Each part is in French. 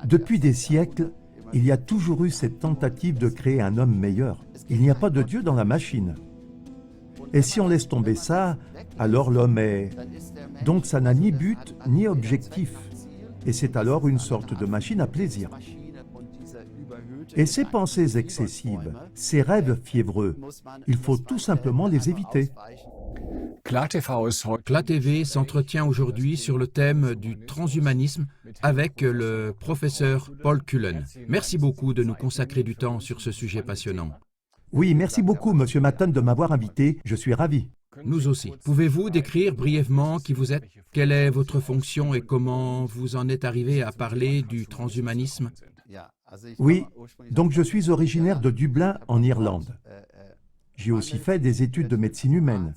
Depuis des siècles, il y a toujours eu cette tentative de créer un homme meilleur. Il n'y a pas de Dieu dans la machine. Et si on laisse tomber ça, alors l'homme est... Donc ça n'a ni but ni objectif. Et c'est alors une sorte de machine à plaisir. Et ces pensées excessives, ces rêves fiévreux, il faut tout simplement les éviter. CLA-TV s'entretient aujourd'hui sur le thème du transhumanisme avec le professeur Paul Cullen. Merci beaucoup de nous consacrer du temps sur ce sujet passionnant. Oui, merci beaucoup, Monsieur Matten, de m'avoir invité. Je suis ravi. Nous aussi. Pouvez-vous décrire brièvement qui vous êtes? Quelle est votre fonction et comment vous en êtes arrivé à parler du transhumanisme? Oui, donc je suis originaire de Dublin, en Irlande. J'ai aussi fait des études de médecine humaine.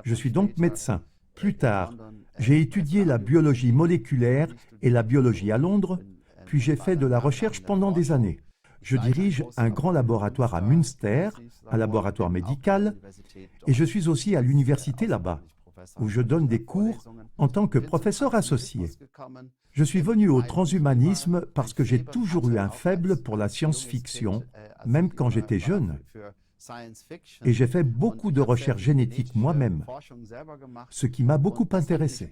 Je suis donc médecin. Plus tard, j'ai étudié la biologie moléculaire et la biologie à Londres, puis j'ai fait de la recherche pendant des années. Je dirige un grand laboratoire à Münster, un laboratoire médical, et je suis aussi à l'université là-bas, où je donne des cours en tant que professeur associé. Je suis venu au transhumanisme parce que j'ai toujours eu un faible pour la science-fiction, même quand j'étais jeune. Et j'ai fait beaucoup de recherches génétiques moi-même, ce qui m'a beaucoup intéressé.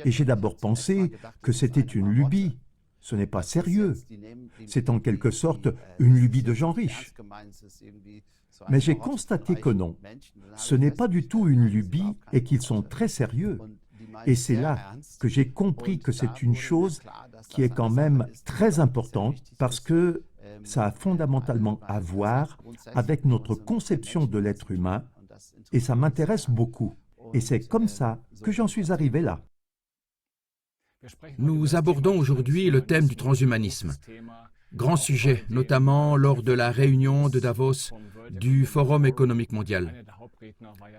Et j'ai d'abord pensé que c'était une lubie. Ce n'est pas sérieux. C'est en quelque sorte une lubie de gens riches. Mais j'ai constaté que non. Ce n'est pas du tout une lubie et qu'ils sont très sérieux. Et c'est là que j'ai compris que c'est une chose qui est quand même très importante parce que ça a fondamentalement à voir avec notre conception de l'être humain et ça m'intéresse beaucoup. Et c'est comme ça que j'en suis arrivé là. Nous abordons aujourd'hui le thème du transhumanisme. Grand sujet, notamment lors de la réunion de Davos du Forum économique mondial.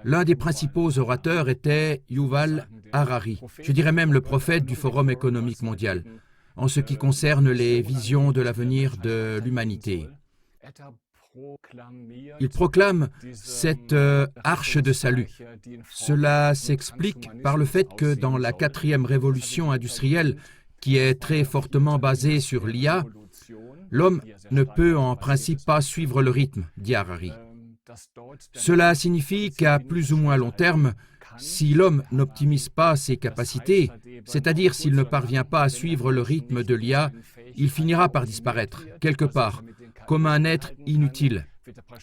L'un des principaux orateurs était Yuval Harari, je dirais même le prophète du Forum économique mondial, en ce qui concerne les visions de l'avenir de l'humanité. Il proclame cette arche de salut. Cela s'explique par le fait que dans la 4e révolution industrielle, qui est très fortement basée sur l'IA, l'homme ne peut en principe pas suivre le rythme, dit Harari. Cela signifie qu'à plus ou moins long terme, si l'homme n'optimise pas ses capacités, c'est-à-dire s'il ne parvient pas à suivre le rythme de l'IA, il finira par disparaître, quelque part, comme un être inutile,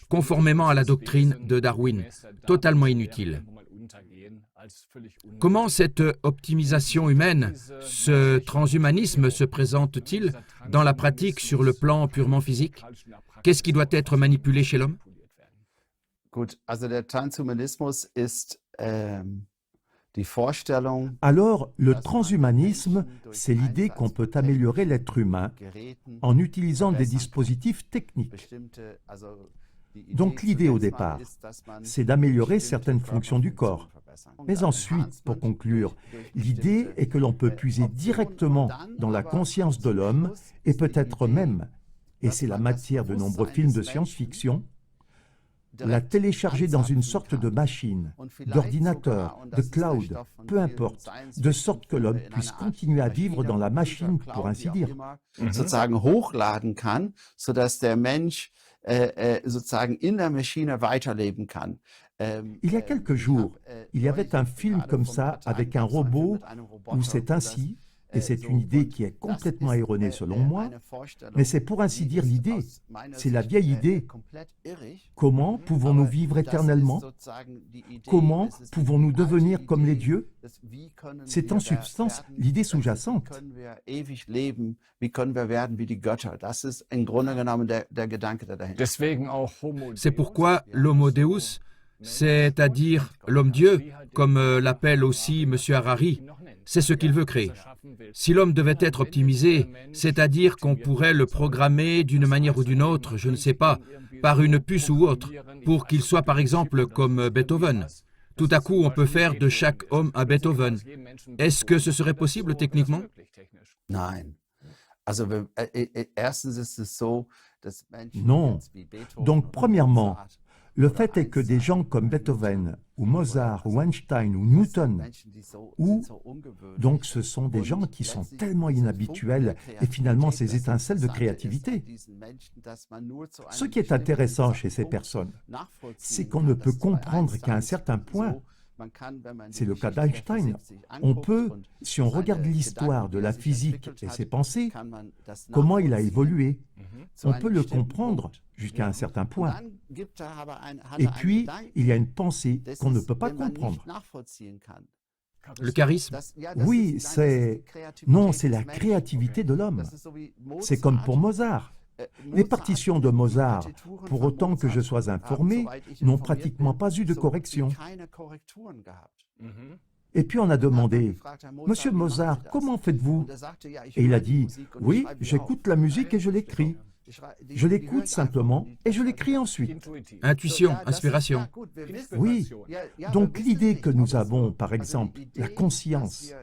conformément à la doctrine de Darwin, totalement inutile. Comment cette optimisation humaine, ce transhumanisme se présente-t-il dans la pratique sur le plan purement physique? Qu'est-ce qui doit être manipulé chez l'homme? Alors, le transhumanisme, c'est l'idée qu'on peut améliorer l'être humain en utilisant des dispositifs techniques. Donc l'idée au départ, c'est d'améliorer certaines fonctions du corps. Mais ensuite, pour conclure, l'idée est que l'on peut puiser directement dans la conscience de l'homme et peut-être même, et c'est la matière de nombreux films de science-fiction, la télécharger dans une sorte de machine, d'ordinateur, de cloud, peu importe, de sorte que l'homme puisse continuer à vivre dans la machine, pour ainsi dire. Sozusagen hochladen kann, sodass der Mensch sozusagen in der Maschine weiterleben kann. Il y a quelques jours, il y avait un film comme ça avec un robot où c'est ainsi, et c'est une idée qui est complètement erronée selon moi, mais c'est pour ainsi dire l'idée, c'est la vieille idée. Comment pouvons-nous vivre éternellement? Comment pouvons-nous devenir comme les dieux? C'est en substance l'idée sous-jacente. C'est pourquoi l'Homo Deus, c'est-à-dire l'homme-dieu, comme l'appelle aussi M. Harari, c'est ce qu'il veut créer. Si l'homme devait être optimisé, c'est-à-dire qu'on pourrait le programmer d'une manière ou d'une autre, je ne sais pas, par une puce ou autre, pour qu'il soit par exemple comme Beethoven. Tout à coup, on peut faire de chaque homme un Beethoven. Est-ce que ce serait possible techniquement? Non. Donc, premièrement, Le fait est que des gens comme Beethoven, ou Mozart, ou Einstein, ou Newton, donc ce sont des gens qui sont tellement inhabituels et finalement ces étincelles de créativité. Ce qui est intéressant chez ces personnes, c'est qu'on ne peut comprendre qu'à un certain point, c'est le cas d'Einstein, on peut, si on regarde l'histoire de la physique et ses pensées, comment il a évolué, on peut le comprendre jusqu'à un certain point. Et puis, il y a une pensée qu'on ne peut pas comprendre. Le charisme? Oui, Non, c'est la créativité de l'homme. C'est comme pour Mozart. Les partitions de Mozart, pour autant que je sois informé, n'ont pratiquement pas eu de correction. Et puis on a demandé, « Monsieur Mozart, comment faites-vous » Et il a dit, « Oui, j'écoute la musique et je l'écris. Je l'écoute simplement et je l'écris ensuite. » Intuition, inspiration. Oui, donc l'idée que nous avons, par exemple, la conscience,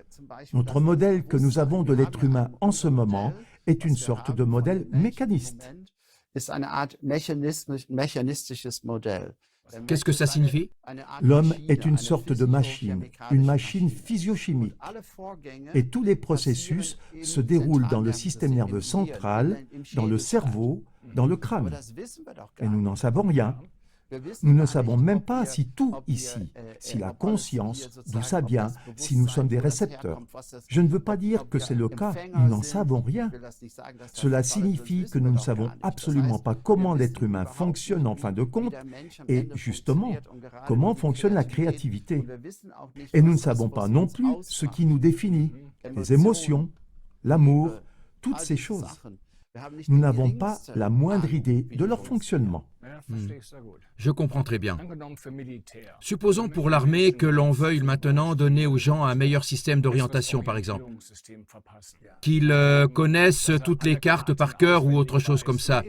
notre modèle que nous avons de l'être humain en ce moment, est une sorte de modèle mécaniste. Qu'est-ce que ça signifie? L'homme est une sorte de machine, une machine physiochimique. Et tous les processus se déroulent dans le système nerveux central, dans le cerveau, dans le crâne. Et nous n'en savons rien. Nous ne savons même pas si tout ici, si la conscience, d'où ça vient, si nous sommes des récepteurs. Je ne veux pas dire que c'est le cas, nous n'en savons rien. Cela signifie que nous ne savons absolument pas comment l'être humain fonctionne en fin de compte et, justement, comment fonctionne la créativité. Et nous ne savons pas non plus ce qui nous définit, les émotions, l'amour, toutes ces choses. Nous n'avons pas la moindre idée de leur fonctionnement. Je comprends très bien. Supposons pour l'armée que l'on veuille maintenant donner aux gens un meilleur système d'orientation, par exemple. Qu'ils connaissent toutes les cartes par cœur ou autre chose comme ça.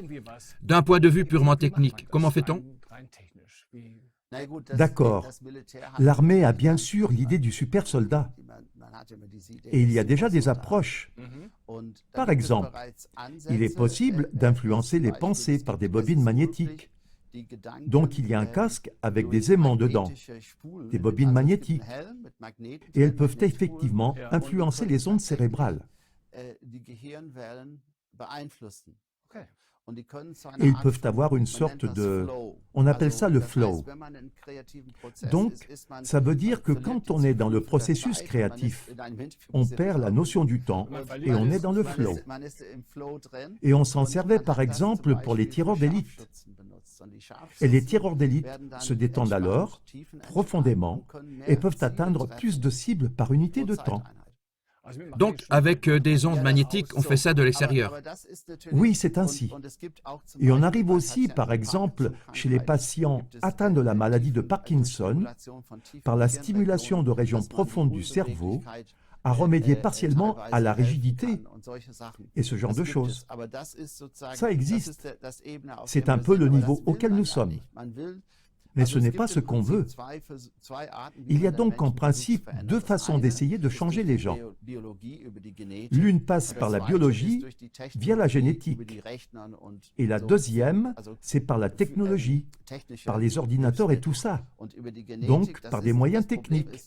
D'un point de vue purement technique, comment fait-on? D'accord. L'armée a bien sûr l'idée du super soldat. Et il y a déjà des approches. Par exemple, il est possible d'influencer les pensées par des bobines magnétiques. Donc il y a un casque avec des aimants dedans, des bobines magnétiques, et elles peuvent effectivement influencer les ondes cérébrales. Et ils peuvent avoir une sorte de... On appelle ça le flow. Donc, ça veut dire que quand on est dans le processus créatif, on perd la notion du temps et on est dans le flow. Et on s'en servait par exemple pour les tireurs d'élite. Et les tireurs d'élite se détendent alors profondément et peuvent atteindre plus de cibles par unité de temps. Donc, avec des ondes magnétiques, on fait ça de l'extérieur. Oui, c'est ainsi. Et on arrive aussi, par exemple, chez les patients atteints de la maladie de Parkinson, par la stimulation de régions profondes du cerveau, à remédier partiellement à la rigidité et ce genre de choses. Ça existe. C'est un peu le niveau auquel nous sommes. Mais ce n'est pas ce qu'on veut. Il y a donc en principe deux façons d'essayer de changer les gens. L'une passe par la biologie, via la génétique. Et la deuxième, c'est par la technologie, par les ordinateurs et tout ça. Donc, par des moyens techniques.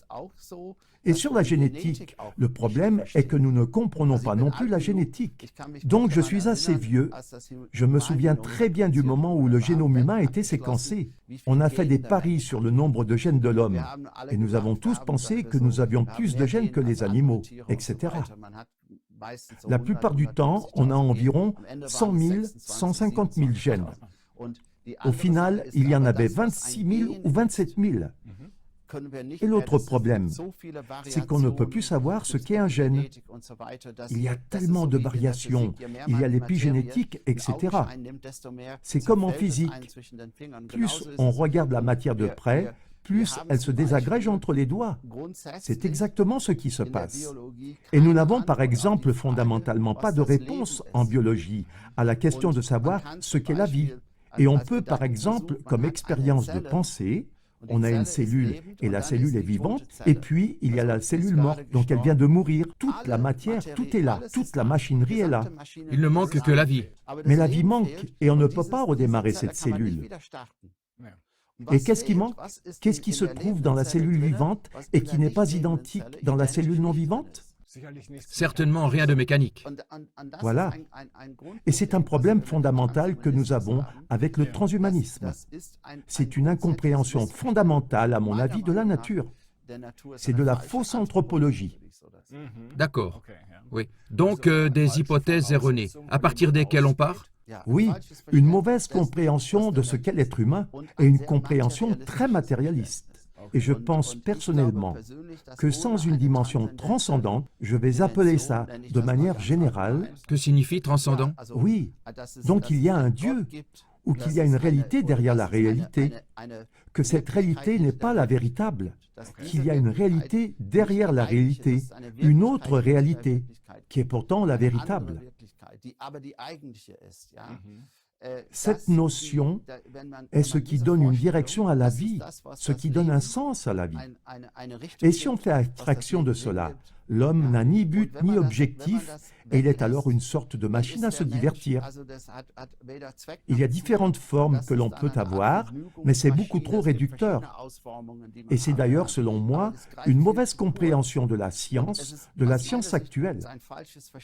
Et sur la génétique, le problème est que nous ne comprenons pas non plus la génétique. Donc je suis assez vieux. Je me souviens très bien du moment où le génome humain a été séquencé. On a fait des paris sur le nombre de gènes de l'homme. Et nous avons tous pensé que nous avions plus de gènes que les animaux, etc. La plupart du temps, on a environ 100 000, 150 000 gènes. Au final, il y en avait 26 000 ou 27 000. Et l'autre problème, c'est qu'on ne peut plus savoir ce qu'est un gène. Il y a tellement de variations, il y a l'épigénétique, etc. C'est comme en physique. Plus on regarde la matière de près, plus elle se désagrège entre les doigts. C'est exactement ce qui se passe. Et nous n'avons par exemple fondamentalement pas de réponse en biologie à la question de savoir ce qu'est la vie. Et on peut par exemple, comme expérience de pensée, on a une cellule et la cellule est vivante, et puis il y a la cellule morte, donc elle vient de mourir. Toute la matière, tout est là, toute la machinerie est là. Il ne manque que la vie. Mais la vie manque et on ne peut pas redémarrer cette cellule. Et qu'est-ce qui manque? Qu'est-ce qui se trouve dans la cellule vivante et qui n'est pas identique dans la cellule non vivante? Certainement rien de mécanique. Voilà. Et c'est un problème fondamental que nous avons avec le transhumanisme. C'est une incompréhension fondamentale, à mon avis, de la nature. C'est de la fausse anthropologie. D'accord. Oui. Donc des hypothèses erronées, à partir desquelles on part? Oui, une mauvaise compréhension de ce qu'est l'être humain et une compréhension très matérialiste. Et je pense personnellement que sans une dimension transcendante, je vais appeler ça de manière générale. Que signifie transcendant? Oui, donc il y a un Dieu, ou qu'il y a une réalité derrière la réalité, que cette réalité n'est pas la véritable, qu'il y a une réalité derrière la réalité, une autre réalité, qui est pourtant la véritable. Cette notion est ce qui donne une direction à la vie, ce qui donne un sens à la vie. Et si on fait abstraction de cela, l'homme n'a ni but ni objectif, et il est alors une sorte de machine à se divertir. Il y a différentes formes que l'on peut avoir, mais c'est beaucoup trop réducteur. Et c'est d'ailleurs, selon moi, une mauvaise compréhension de la science actuelle.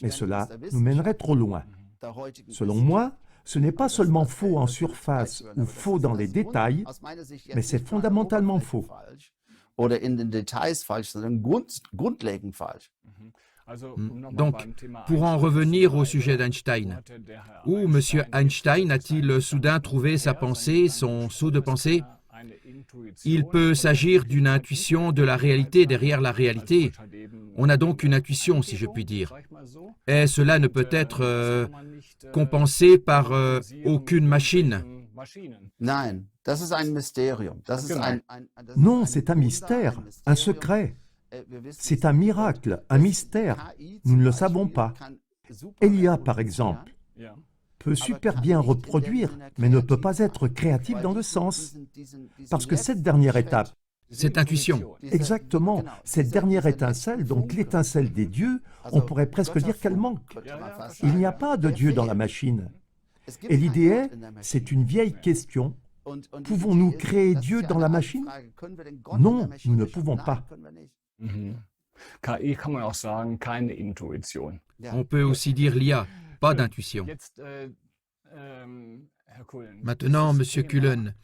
Mais cela nous mènerait trop loin. Selon moi, ce n'est pas seulement faux en surface ou faux dans les détails, mais c'est fondamentalement faux. Donc, pour en revenir au sujet d'Einstein, où M. Einstein a-t-il soudain trouvé sa pensée, son saut de pensée? Il peut s'agir d'une intuition de la réalité derrière la réalité. On a donc une intuition, si je puis dire. Et cela ne peut être compensé par aucune machine. Non, c'est un mystère, un secret. C'est un miracle, un mystère. Nous ne le savons pas. Elia, par exemple, peut super bien reproduire, mais ne peut pas être créatif dans le sens. Parce que cette dernière étape, cette intuition. Exactement, cette dernière étincelle, donc l'étincelle des dieux, on pourrait presque dire qu'elle manque. Il n'y a pas de Dieu dans la machine. Et l'idée est, c'est une vieille question, pouvons-nous créer Dieu dans la machine? Non, nous ne pouvons pas. On peut aussi dire l'IA, pas d'intuition. Maintenant, M. Cullen,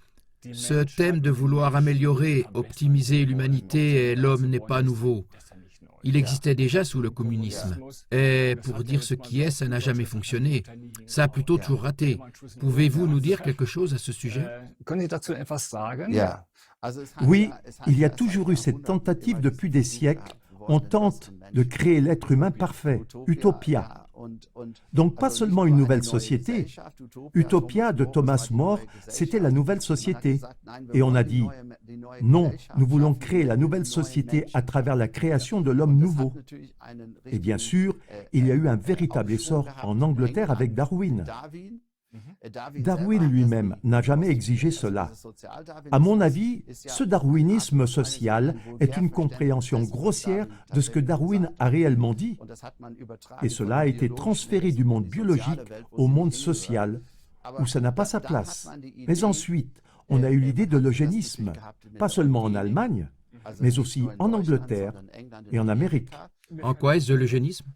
ce thème de vouloir améliorer, optimiser l'humanité et l'homme n'est pas nouveau. Il existait déjà sous le communisme. Et pour dire ce qui est, ça n'a jamais fonctionné. Ça a plutôt toujours raté. Pouvez-vous nous dire quelque chose à ce sujet? Oui, il y a toujours eu cette tentative depuis des siècles. On tente de créer l'être humain parfait, Utopia. Donc pas seulement une nouvelle société. Utopia de Thomas More, c'était la nouvelle société. Et on a dit, non, nous voulons créer la nouvelle société à travers la création de l'homme nouveau. Et bien sûr, il y a eu un véritable essor en Angleterre avec Darwin. Darwin lui-même n'a jamais exigé cela. À mon avis, ce darwinisme social est une compréhension grossière de ce que Darwin a réellement dit. Et cela a été transféré du monde biologique au monde social, où ça n'a pas sa place. Mais ensuite, on a eu l'idée de l'eugénisme, pas seulement en Allemagne, mais aussi en Angleterre et en Amérique. En quoi est-ce l'eugénisme?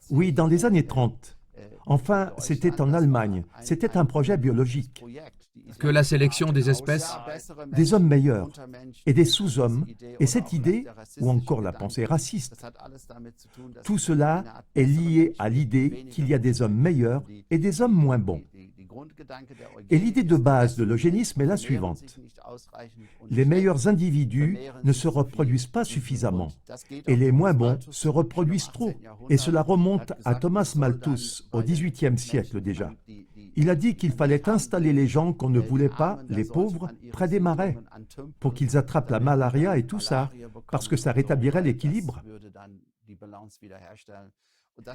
Oui, dans les années 30. Enfin, c'était en Allemagne. C'était un projet biologique. Que la sélection des espèces? Des hommes meilleurs et des sous-hommes. Et cette idée, ou encore la pensée raciste, tout cela est lié à l'idée qu'il y a des hommes meilleurs et des hommes moins bons. Et l'idée de base de l'eugénisme est la suivante. Les meilleurs individus ne se reproduisent pas suffisamment et les moins bons se reproduisent trop. Et cela remonte à Thomas Malthus au XVIIIe siècle déjà. Il a dit qu'il fallait installer les gens qu'on ne voulait pas, les pauvres, près des marais, pour qu'ils attrapent la malaria et tout ça, parce que ça rétablirait l'équilibre.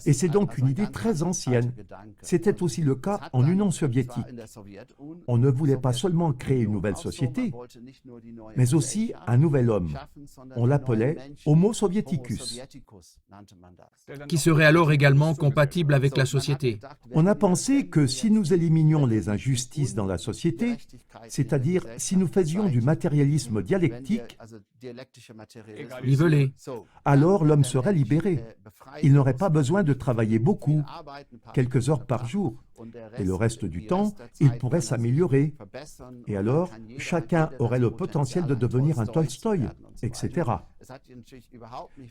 Et c'est donc une idée très ancienne. C'était aussi le cas en Union soviétique. On ne voulait pas seulement créer une nouvelle société, mais aussi un nouvel homme. On l'appelait Homo soviéticus. Qui serait alors également compatible avec la société. On a pensé que si nous éliminions les injustices dans la société, c'est-à-dire si nous faisions du matérialisme dialectique, Nivelé. alors l'homme serait libéré. Il n'aurait pas besoin de travailler beaucoup, quelques heures par jour. Et le reste du temps, il pourrait s'améliorer. Et alors, chacun aurait le potentiel de devenir un Tolstoï, etc.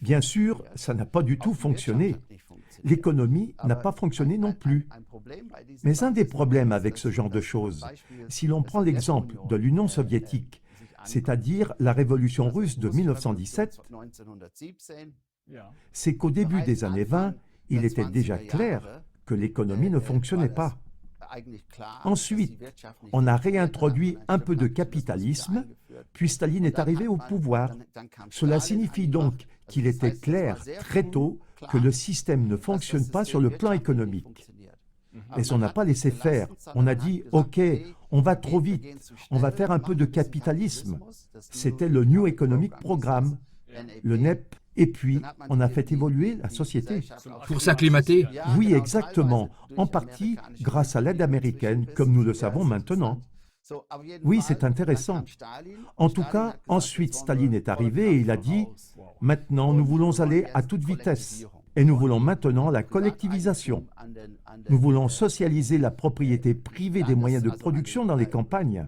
Bien sûr, ça n'a pas du tout fonctionné. L'économie n'a pas fonctionné non plus. Mais un des problèmes avec ce genre de choses, si l'on prend l'exemple de l'Union soviétique, c'est-à-dire la révolution russe de 1917, c'est qu'au début des années 20, il était déjà clair que l'économie ne fonctionnait pas. Ensuite, on a réintroduit un peu de capitalisme, puis Staline est arrivé au pouvoir. Cela signifie donc qu'il était clair très tôt que le système ne fonctionne pas sur le plan économique. Mais on n'a pas laissé faire. On a dit « Ok, on va trop vite, on va faire un peu de capitalisme ». C'était le New Economic Programme, le NEP. Et puis, on a fait évoluer la société. Pour s'acclimater. Oui, exactement. En partie grâce à l'aide américaine, comme nous le savons maintenant. Oui, c'est intéressant. En tout cas, ensuite, Staline est arrivé et il a dit « Maintenant, nous voulons aller à toute vitesse. Et nous voulons maintenant la collectivisation. Nous voulons socialiser la propriété privée des moyens de production dans les campagnes.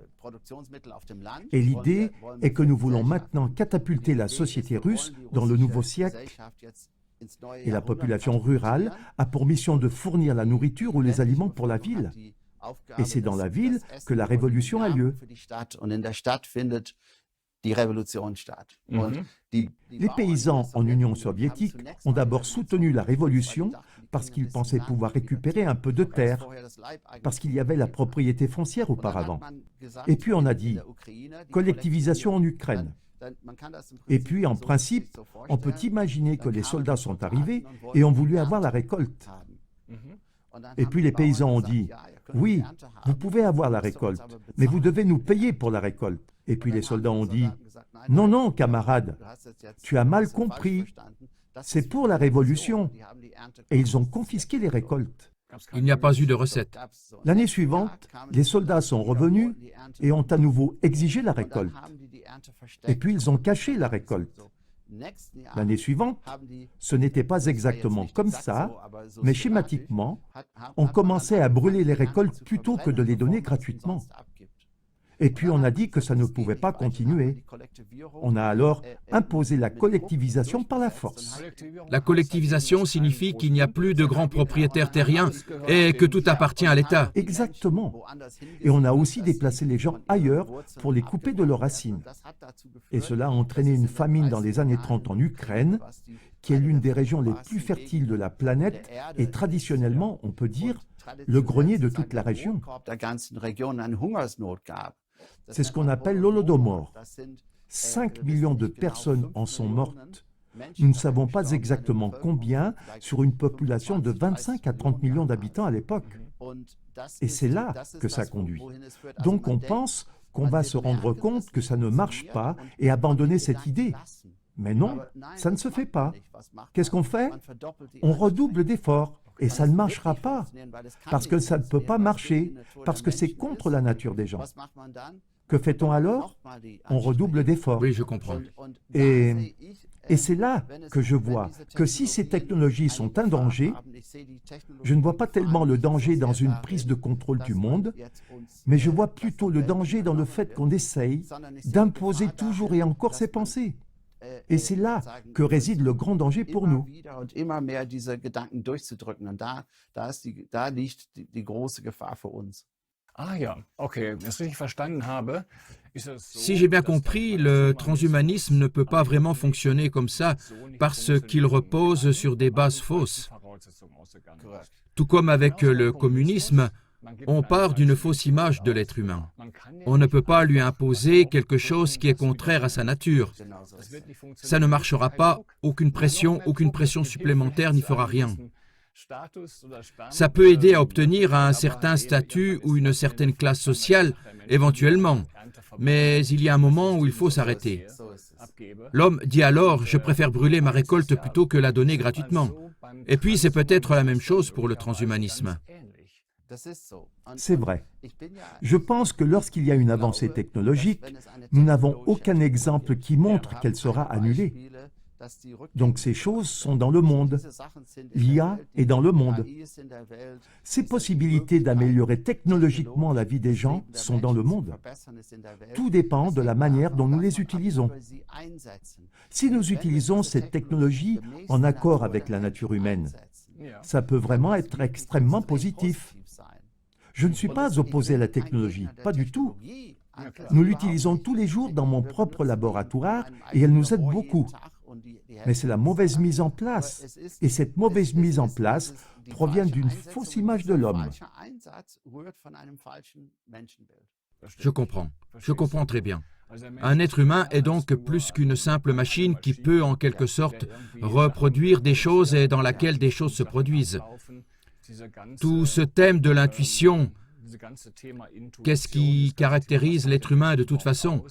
Et l'idée est que nous voulons maintenant catapulter la société russe dans le nouveau siècle. Et la population rurale a pour mission de fournir la nourriture ou les aliments pour la ville. Et c'est dans la ville que la révolution a lieu. Les paysans en Union soviétique ont d'abord soutenu la révolution parce qu'ils pensaient pouvoir récupérer un peu de terre, parce qu'il y avait la propriété foncière auparavant. Et puis on a dit collectivisation en Ukraine. Et puis en principe, on peut imaginer que les soldats sont arrivés et ont voulu avoir la récolte. Et puis les paysans ont dit oui, vous pouvez avoir la récolte, mais vous devez nous payer pour la récolte. Et puis les soldats ont dit « Non, non, camarade, tu as mal compris, c'est pour la révolution. » Et ils ont confisqué les récoltes. Il n'y a pas eu de recette. L'année suivante, les soldats sont revenus et ont à nouveau exigé la récolte. Et puis ils ont caché la récolte. L'année suivante, ce n'était pas exactement comme ça, mais schématiquement, on commençait à brûler les récoltes plutôt que de les donner gratuitement. Et puis on a dit que ça ne pouvait pas continuer. On a alors imposé la collectivisation par la force. La collectivisation signifie qu'il n'y a plus de grands propriétaires terriens et que tout appartient à l'État. Exactement. Et on a aussi déplacé les gens ailleurs pour les couper de leurs racines. Et cela a entraîné une famine dans les années 30 en Ukraine, qui est l'une des régions les plus fertiles de la planète et traditionnellement, on peut dire, le grenier de toute la région. C'est ce qu'on appelle l'Holodomor. 5 millions de personnes en sont mortes. Nous ne savons pas exactement combien sur une population de 25 à 30 millions d'habitants à l'époque. Et c'est là que ça conduit. Donc on pense qu'on va se rendre compte que ça ne marche pas et abandonner cette idée. Mais non, ça ne se fait pas. Qu'est-ce qu'on fait? On redouble d'efforts. Et ça ne marchera pas, parce que ça ne peut pas marcher, parce que c'est contre la nature des gens. Que fait-on alors? On redouble d'efforts. Oui, je comprends. Et c'est là que je vois que si ces technologies sont un danger, je ne vois pas tellement le danger dans une prise de contrôle du monde, mais je vois plutôt le danger dans le fait qu'on essaye d'imposer toujours et encore ses pensées. Et c'est là que réside le grand danger pour nous. Si j'ai bien compris, le transhumanisme ne peut pas vraiment fonctionner comme ça parce qu'il repose sur des bases fausses. Tout comme avec le communisme, on part d'une fausse image de l'être humain. On ne peut pas lui imposer quelque chose qui est contraire à sa nature. Ça ne marchera pas, aucune pression supplémentaire n'y fera rien. Ça peut aider à obtenir un certain statut ou une certaine classe sociale, éventuellement. Mais il y a un moment où il faut s'arrêter. L'homme dit alors « je préfère brûler ma récolte plutôt que la donner gratuitement ». Et puis c'est peut-être la même chose pour le transhumanisme. C'est vrai. Je pense que lorsqu'il y a une avancée technologique, nous n'avons aucun exemple qui montre qu'elle sera annulée. Donc ces choses sont dans le monde. L'IA est dans le monde. Ces possibilités d'améliorer technologiquement la vie des gens sont dans le monde. Tout dépend de la manière dont nous les utilisons. Si nous utilisons cette technologie en accord avec la nature humaine, ça peut vraiment être extrêmement positif. Je ne suis pas opposé à la technologie, pas du tout. Nous l'utilisons tous les jours dans mon propre laboratoire et elle nous aide beaucoup. Mais c'est la mauvaise mise en place. Et cette mauvaise mise en place provient d'une fausse image de l'homme. Je comprends très bien. Un être humain est donc plus qu'une simple machine qui peut en quelque sorte reproduire des choses et dans laquelle des choses se produisent. Tout ce thème de l'intuition, qu'est-ce qui caractérise l'être humain de toute façon?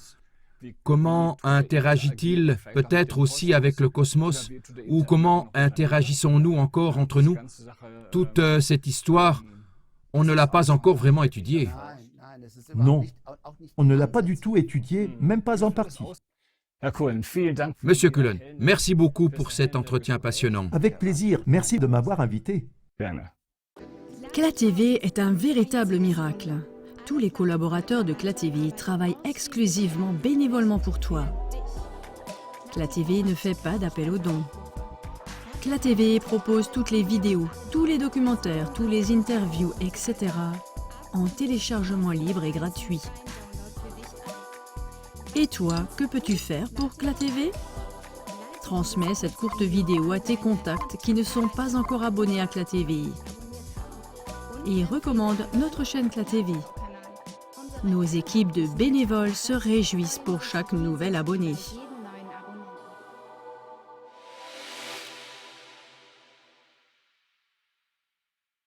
Comment interagit-il peut-être aussi avec le cosmos? Ou comment interagissons-nous encore entre nous? Toute cette histoire, on ne l'a pas encore vraiment étudiée. Non, on ne l'a pas du tout étudiée, même pas en partie. Monsieur Cullen, merci beaucoup pour cet entretien passionnant. Avec plaisir, merci de m'avoir invité. CLA-TV est un véritable miracle. Tous les collaborateurs de CLA-TV travaillent exclusivement bénévolement pour toi. CLA-TV ne fait pas d'appel aux dons. CLA-TV propose toutes les vidéos, tous les documentaires, tous les interviews, etc. en téléchargement libre et gratuit. Et toi, que peux-tu faire pour CLA-TV? Transmets cette courte vidéo à tes contacts qui ne sont pas encore abonnés à CLA-TV. Et recommande notre chaîne CLA-TV. Nos équipes de bénévoles se réjouissent pour chaque nouvel abonné.